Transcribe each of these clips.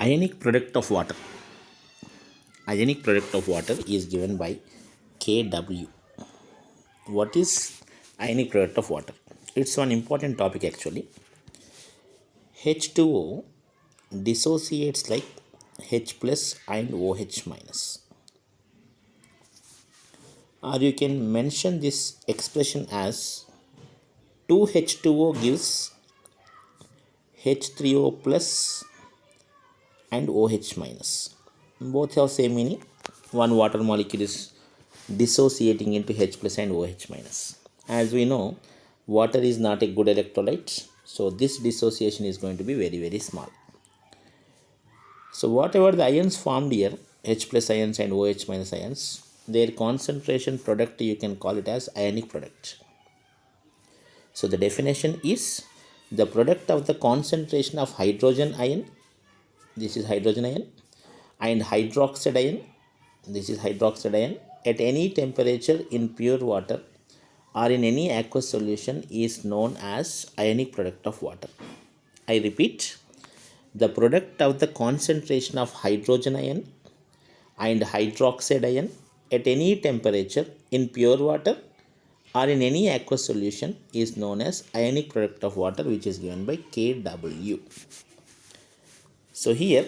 Ionic product of water. Ionic product of water is given by Kw. What is ionic product of water? It's one important topic actually. H2O dissociates like H plus and OH minus. Or you can mention this expression as 2H2O gives H3O plus and OH minus. Both have same meaning. One water molecule is dissociating into H plus and OH minus. As we know, water is not a good electrolyte, so this dissociation is going to be very, very small. So whatever the ions formed here, H plus ions and OH minus ions, their concentration product you can call it as ionic product. So the definition is the product of the concentration of hydrogen ion, this is hydrogen ion, and hydroxide ion, this is hydroxide ion, at any temperature in pure water or in any aqueous solution is known as ionic product of water. I repeat, the product of the concentration of hydrogen ion and hydroxide ion at any temperature in pure water or in any aqueous solution is known as ionic product of water, which is given by Kw. So here,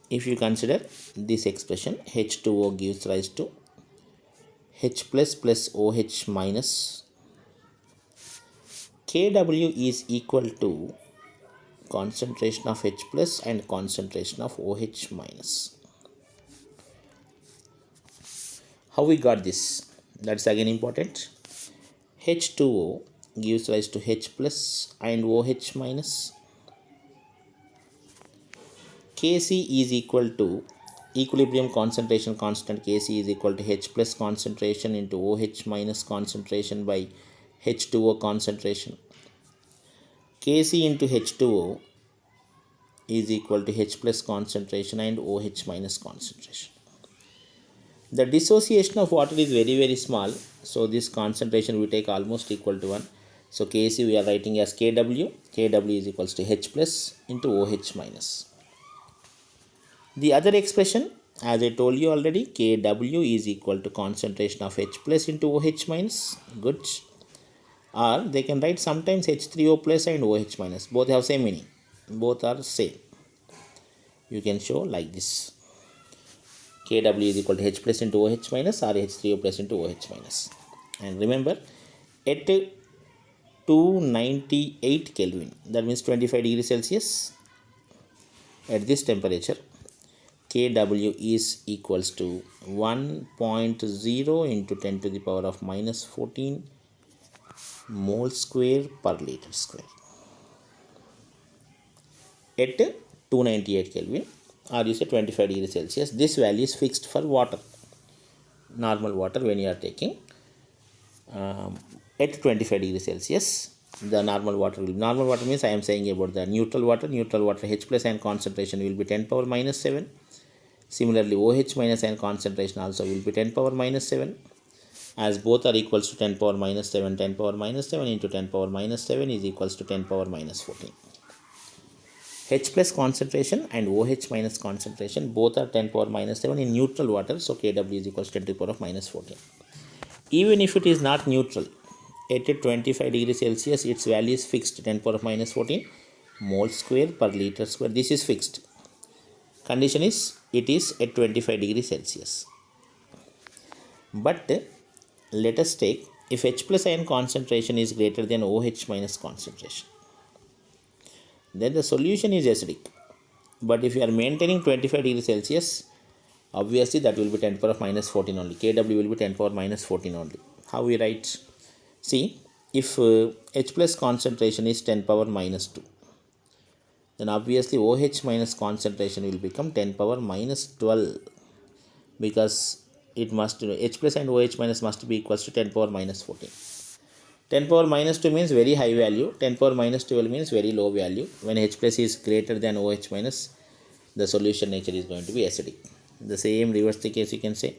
if you consider this expression, H2O gives rise to H plus OH minus. Kw is equal to concentration of H plus and concentration of OH minus. How we got this? That's again important. H2O gives rise to H plus and OH minus. Kc is equal to equilibrium concentration constant. Kc is equal to H plus concentration into OH minus concentration by H2O concentration. Kc into H2O is equal to H plus concentration and OH minus concentration. The dissociation of water is very, very small, so this concentration we take almost equal to 1. So Kc we are writing as Kw. Kw is equals to H plus into OH minus. The other expression, as I told you already, Kw is equal to concentration of H plus into OH minus. Good. Or they can write sometimes H3O plus and OH minus. Both have same meaning. Both are same. You can show like this. Kw is equal to H plus into OH minus or H3O plus into OH minus. And remember, at 298 Kelvin, that means 25 degrees Celsius, at this temperature, Kw is equals to 1.0 into 10 to the power of minus 14 mole square per liter square. At 298 Kelvin, or you say 25 degrees Celsius, this value is fixed for water. Normal water, when you are taking at 25 degrees Celsius, the normal water means I am saying about the neutral water. Neutral water H plus ion concentration will be 10 power minus 7. Similarly, OH minus ion concentration also will be 10 power minus 7. As both are equals to 10 power minus 7, 10 power minus 7 into 10 power minus 7 is equals to 10 power minus 14. H plus concentration and OH minus concentration both are 10 power minus 7 in neutral water, so Kw is equals to 10 to the power of minus 14. Even if it is not neutral, at 25 degrees Celsius, its value is fixed, 10 power of minus 14 mole square per liter square. This is fixed. Condition is it is at 25 degrees Celsius. But let us take, if H plus ion concentration is greater than OH minus concentration, then the solution is acidic. But if you are maintaining 25 degrees Celsius, obviously that will be 10 power of minus 14 only. Kw will be 10 power minus 14 only. How we write? See, if H plus concentration is 10 power minus 2, then obviously OH minus concentration will become 10 power minus 12, because it must, H plus and OH minus must be equals to 10 power minus 14. 10 power minus 2 means very high value. 10 power minus 12 means very low value. When H plus is greater than OH minus, the solution nature is going to be acidic. The same reverse the case you can say.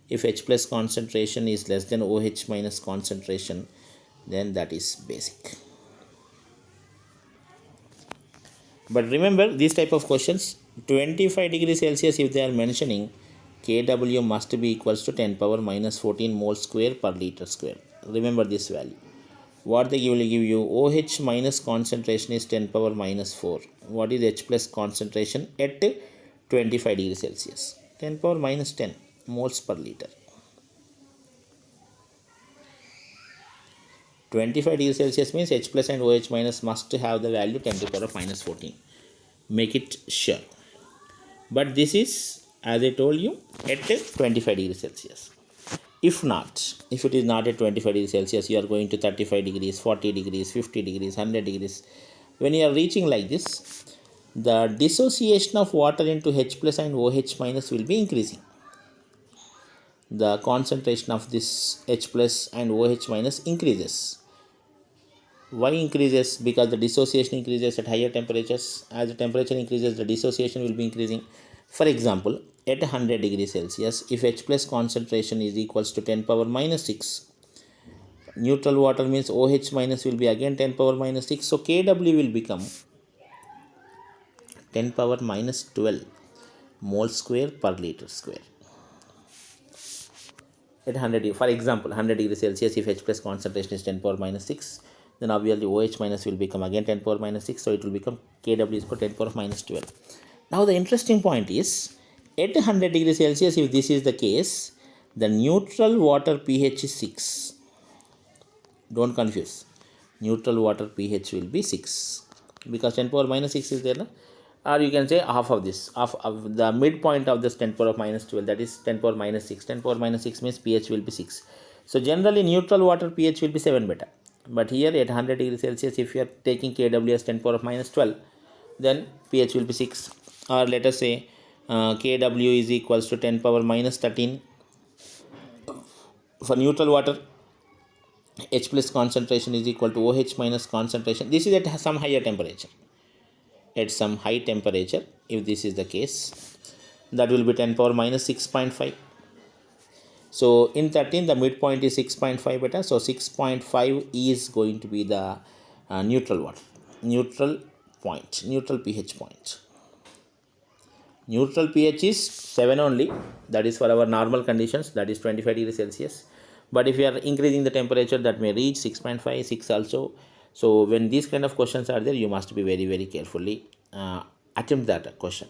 If H plus concentration is less than OH minus concentration, then that is basic. But remember, these type of questions 25 degrees Celsius, if they are mentioning, Kw must be equals to 10 power minus 14 mole square per liter square. Remember this value. What they will give you, OH minus concentration is 10 power minus 4. What is H plus concentration at 25 degrees Celsius? 10 power minus 10 moles per liter. 25 degrees Celsius means H plus and OH minus must have the value 10 to the power of minus 14. Make it sure. But this is, as I told you, at 25 degrees Celsius. If not, if it is not at 25 degrees Celsius, you are going to 35 degrees, 40 degrees, 50 degrees, 100 degrees. When you are reaching like this, the dissociation of water into H plus and OH minus will be increasing. The concentration of this H plus and OH minus increases. Why increases? Because the dissociation increases at higher temperatures. As the temperature increases, the dissociation will be increasing. For example, at 100 degrees Celsius, if H plus concentration is equals to 10 power minus 6, neutral water means OH minus will be again 10 power minus 6. So Kw will become 10 power minus 12 mole square per liter square. At 100, for example, 100 degrees Celsius, if H plus concentration is 10 power minus 6, then obviously OH minus will become again 10 power minus 6, so it will become Kw is equal to 10 power minus 12. Now the interesting point is, at 100 degrees Celsius, if this is the case, the neutral water pH is 6. Don't confuse. Neutral water pH will be 6 because 10 power minus 6 is there, no? Or you can say half of this, half of the midpoint of this 10 power of minus 12, that is 10 power minus 6. 10 power minus 6 means pH will be 6. So generally neutral water pH will be 7 beta. But here at 100 degrees Celsius, if you are taking Kw as 10 power of minus 12, then pH will be 6. Or let us say Kw is equals to 10 power minus 13. For neutral water, H plus concentration is equal to OH minus concentration. This is at some higher temperature. At some high temperature, if this is the case, that will be 10 power minus 6.5. So in 13, the midpoint is 6.5 beta. So 6.5 is going to be the neutral water, neutral point, neutral pH point. Neutral pH is 7 only. That is for our normal conditions. That is 25 degrees Celsius. But if you are increasing the temperature, that may reach 6.5, 6 also. So when these kind of questions are there, you must be very, very carefully attempt that question.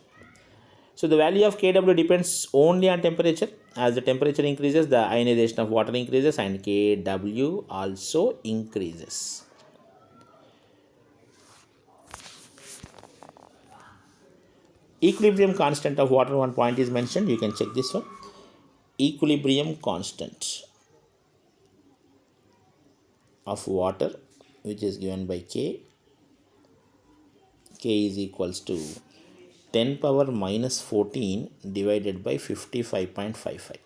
So the value of Kw depends only on temperature. As the temperature increases, the ionization of water increases and Kw also increases. Equilibrium constant of water, one point is mentioned. You can check this one. Equilibrium constant of water, which is given by K. K is equals to 10 power minus 14 divided by 55.55.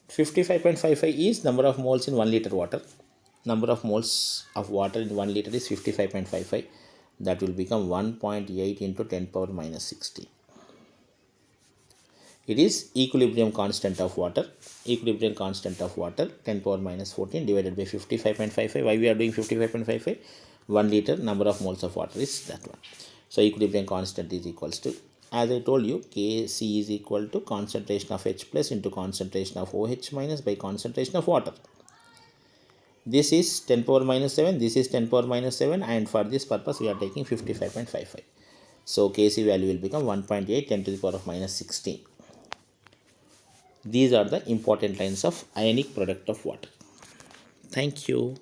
55.55 is number of moles in 1 liter water. Number of moles of water in 1 liter is 55.55. That will become 1.8 into 10 power minus 16. It is equilibrium constant of water. Equilibrium constant of water 10 power minus 14 divided by 55.55. Why we are doing 55.55? 1 liter number of moles of water is that one. So equilibrium constant is equals to, as I told you, Kc is equal to concentration of H plus into concentration of OH minus by concentration of water. This is 10 power minus 7, this is 10 power minus 7, and for this purpose we are taking 55.55. So Kc value will become 1.8 10 to the power of minus 16. These are the important lines of ionic product of water. Thank you.